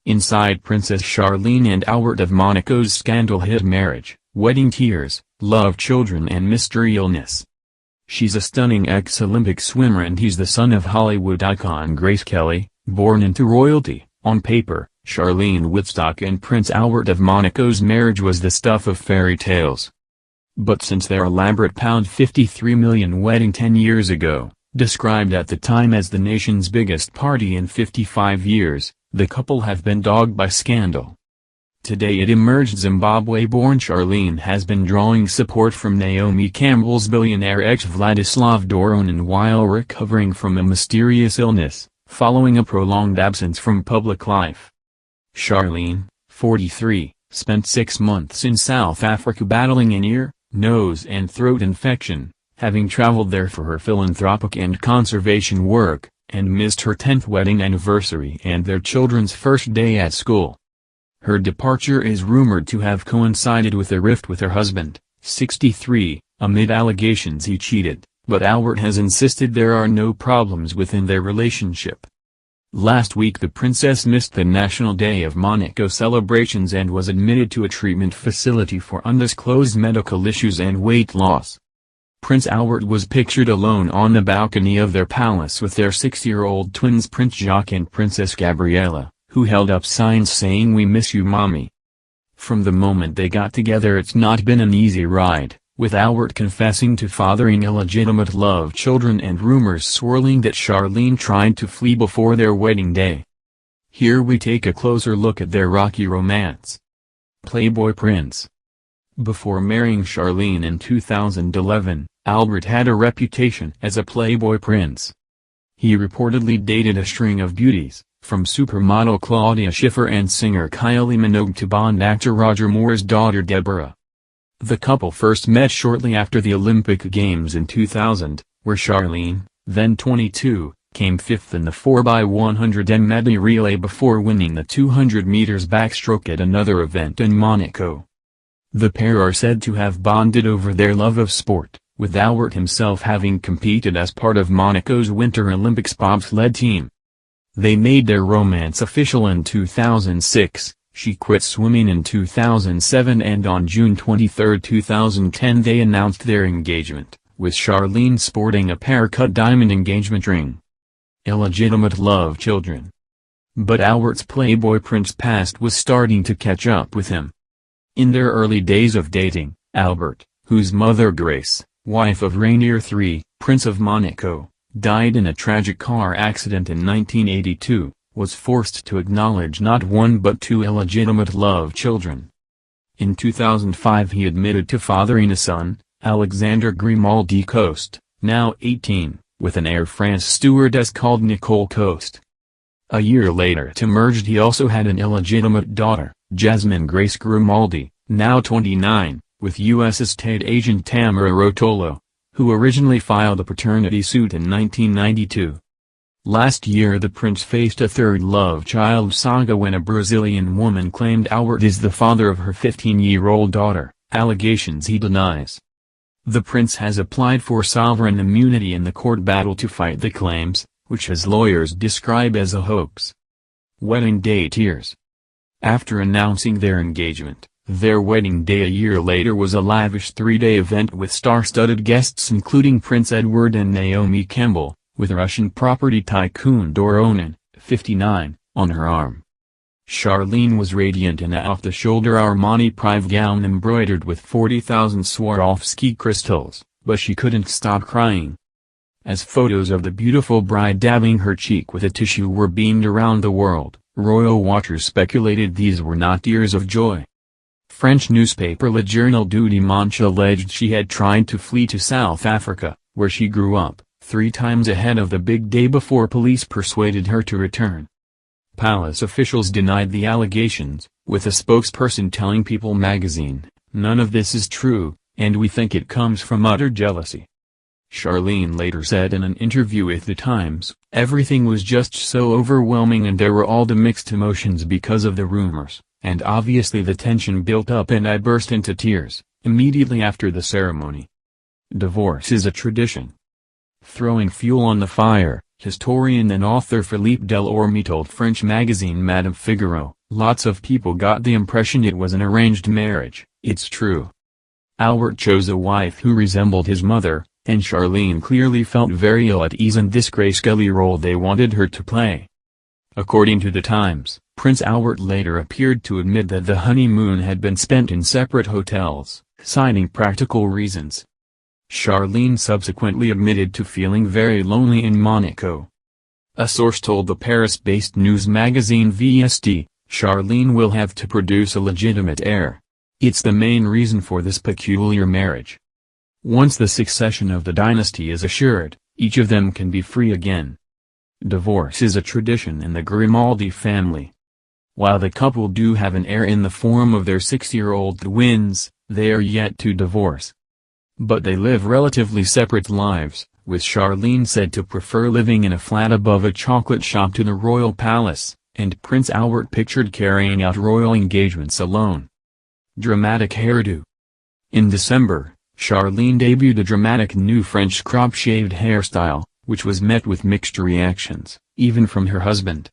Inside Princess Charlene and Albert of Monaco's scandal-hit marriage, wedding tears, love children and mystery illness. She's a stunning ex-Olympic swimmer and he's the son of Hollywood icon Grace Kelly, born into royalty. On paper, Charlene Woodstock and Prince Albert of Monaco's marriage was the stuff of fairy tales. But since their elaborate £53 million wedding 10 years ago, described at the time as the nation's biggest party in 55 years, the couple have been dogged by scandal. Today it emerged Zimbabwe-born Charlene has been drawing support from Naomi Campbell's billionaire ex Vladislav Doronin while recovering from a mysterious illness, following a prolonged absence from public life. Charlene, 43, spent 6 months in South Africa battling an ear, nose and throat infection, having traveled there for her philanthropic and conservation work, and missed her 10th wedding anniversary and their children's first day at school. Her departure is rumored to have coincided with a rift with her husband, 63, amid allegations he cheated, but Albert has insisted there are no problems within their relationship. Last week the princess missed the National Day of Monaco celebrations and was admitted to a treatment facility for undisclosed medical issues and weight loss. Prince Albert was pictured alone on the balcony of their palace with their 6-year-old twins Prince Jacques and Princess Gabriella, who held up signs saying "We miss you mommy." From the moment they got together it's not been an easy ride, with Albert confessing to fathering illegitimate love children and rumors swirling that Charlene tried to flee before their wedding day. Here we take a closer look at their rocky romance. Playboy Prince. Before marrying Charlene in 2011, Albert had a reputation as a playboy prince. He reportedly dated a string of beauties, from supermodel Claudia Schiffer and singer Kylie Minogue to Bond actor Roger Moore's daughter Deborah. The couple first met shortly after the Olympic Games in 2000, where Charlene, then 22, came 5th in the 4x100 medley relay before winning the 200 meters backstroke at another event in Monaco. The pair are said to have bonded over their love of sport, with Albert himself having competed as part of Monaco's Winter Olympics bobsled team. They made their romance official in 2006, she quit swimming in 2007 and on June 23, 2010 they announced their engagement, with Charlene sporting a pear-cut diamond engagement ring. Illegitimate love children. But Albert's playboy prince past was starting to catch up with him. In their early days of dating, Albert, whose mother Grace, wife of Rainier III, Prince of Monaco, died in a tragic car accident in 1982, was forced to acknowledge not one but 2 illegitimate love children. In 2005 he admitted to fathering a son, Alexander Grimaldi Coste, now 18, with an Air France stewardess called Nicole Coste. A year later it emerged he also had an illegitimate daughter, Jasmine Grace Grimaldi, now 29, with U.S. estate agent Tamara Rotolo, who originally filed a paternity suit in 1992. Last year the prince faced a third love child saga when a Brazilian woman claimed Albert is the father of her 15-year-old daughter, allegations he denies. The prince has applied for sovereign immunity in the court battle to fight the claims, which his lawyers describe as a hoax. Wedding day tears. After announcing their engagement, their wedding day a year later was a lavish 3-day event with star-studded guests including Prince Edward and Naomi Campbell, with Russian property tycoon Doronin, 59, on her arm. Charlene was radiant in a off-the-shoulder Armani Prive gown embroidered with 40,000 Swarovski crystals, but she couldn't stop crying. As photos of the beautiful bride dabbing her cheek with a tissue were beamed around the world, royal watchers speculated these were not tears of joy. French newspaper Le Journal du Dimanche alleged she had tried to flee to South Africa, where she grew up, 3 times ahead of the big day before police persuaded her to return. Palace officials denied the allegations, with a spokesperson telling People magazine, "None of this is true, and we think it comes from utter jealousy." Charlene later said in an interview with The Times, "Everything was just so overwhelming and there were all the mixed emotions because of the rumors, and obviously the tension built up and I burst into tears, immediately after the ceremony. Divorce is a tradition. Throwing fuel on the fire, Historian and author Philippe Delorme told French magazine Madame Figaro, "Lots of people got the impression it was an arranged marriage. It's true. Albert chose a wife who resembled his mother, and Charlene clearly felt very ill at ease in this Grace Kelly role they wanted her to play." According to the Times, Prince Albert later appeared to admit that the honeymoon had been spent in separate hotels, citing practical reasons. Charlene subsequently admitted to feeling very lonely in Monaco. A source told the Paris-based news magazine VST, "Charlene will have to produce a legitimate heir. It's the main reason for this peculiar marriage. Once the succession of the dynasty is assured, each of them can be free again." Divorce is a tradition in the Grimaldi family. While the couple do have an heir in the form of their 6-year-old twins, they are yet to divorce. But they live relatively separate lives, with Charlene said to prefer living in a flat above a chocolate shop to the royal palace, and Prince Albert pictured carrying out royal engagements alone. Dramatic hairdo. In December, Charlene debuted a dramatic new French crop-shaved hairstyle, which was met with mixed reactions, even from her husband.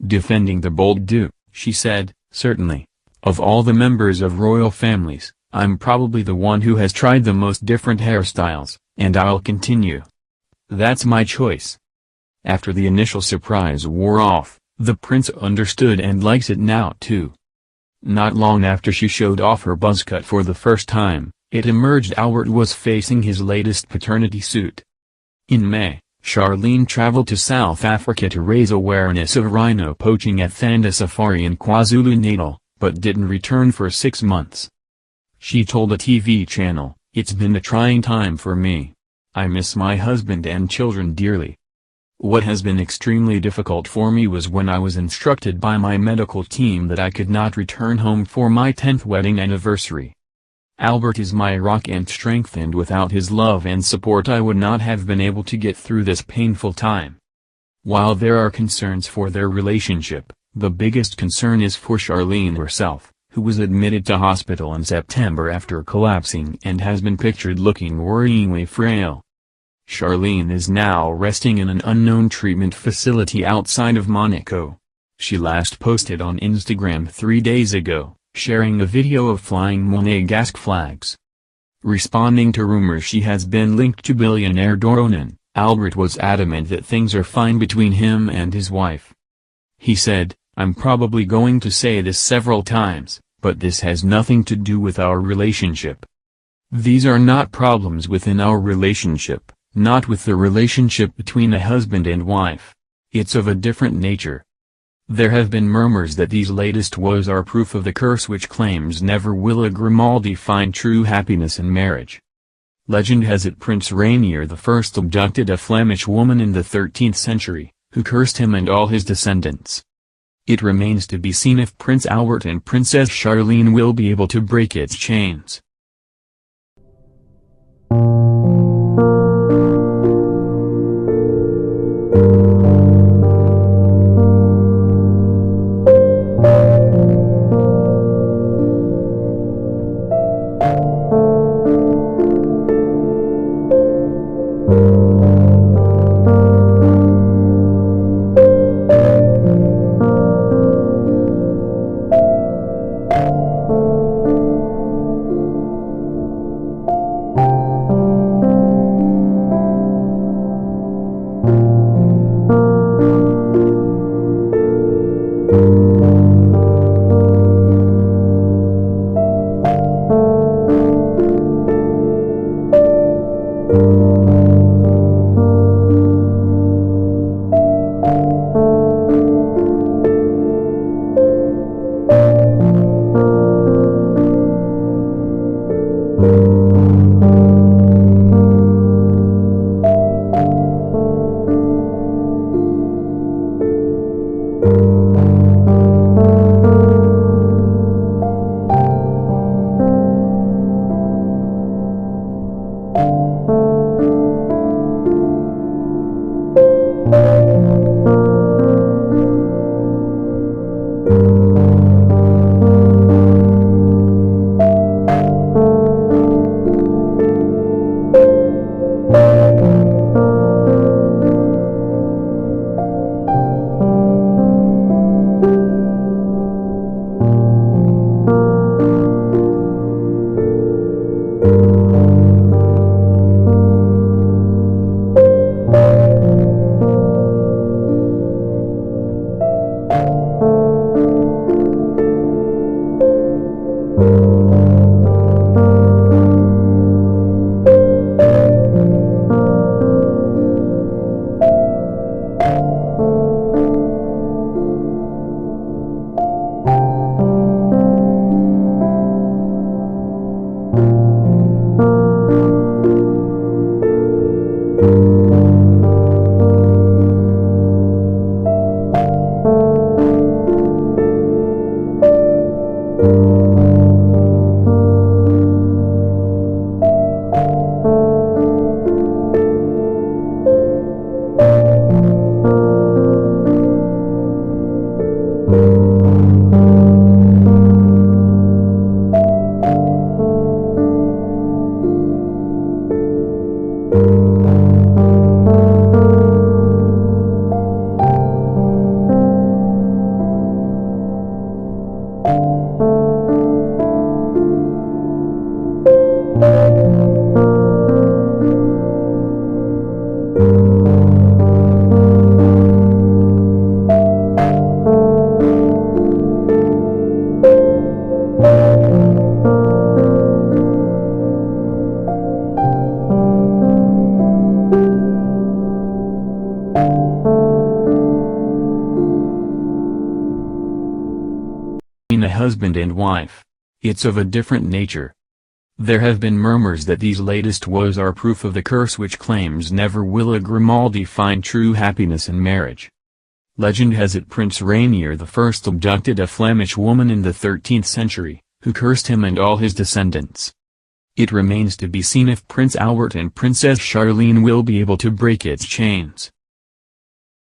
Defending the bold do, she said, "Certainly. Of all the members of royal families, I'm probably the one who has tried the most different hairstyles, and I'll continue. That's my choice." After the initial surprise wore off, the prince understood and likes it now too. Not long after she showed off her buzz cut for the first time, it emerged Albert was facing his latest paternity suit. In May, Charlene traveled to South Africa to raise awareness of rhino poaching at Thanda Safari in KwaZulu-Natal, but didn't return for 6 months. She told a TV channel, "It's been a trying time for me. I miss my husband and children dearly. What has been extremely difficult for me was when I was instructed by my medical team that I could not return home for my 10th wedding anniversary. Albert is my rock and strength, and without his love and support I would not have been able to get through this painful time." While there are concerns for their relationship, the biggest concern is for Charlene herself, who was admitted to hospital in September after collapsing and has been pictured looking worryingly frail. Charlene is now resting in an unknown treatment facility outside of Monaco. She last posted on Instagram 3 days ago, sharing a video of flying Monegasque flags. Responding to rumors she has been linked to billionaire Doronin, Albert was adamant that things are fine between him and his wife. He said, "I'm probably going to say this several times, but this has nothing to do with our relationship. These are not problems within our relationship, not with the relationship between a husband and wife. It's of a different nature. There have been murmurs that these latest woes are proof of the curse which claims never will a Grimaldi find true happiness in marriage." Legend has it Prince Rainier I abducted a Flemish woman in the 13th century, who cursed him and all his descendants. It remains to be seen if Prince Albert and Princess Charlene will be able to break its chains. between a husband and wife. It's of a different nature. There have been murmurs that these latest woes are proof of the curse which claims never will a Grimaldi find true happiness in marriage. Legend has it Prince Rainier I abducted a Flemish woman in the 13th century, who cursed him and all his descendants. It remains to be seen if Prince Albert and Princess Charlene will be able to break its chains.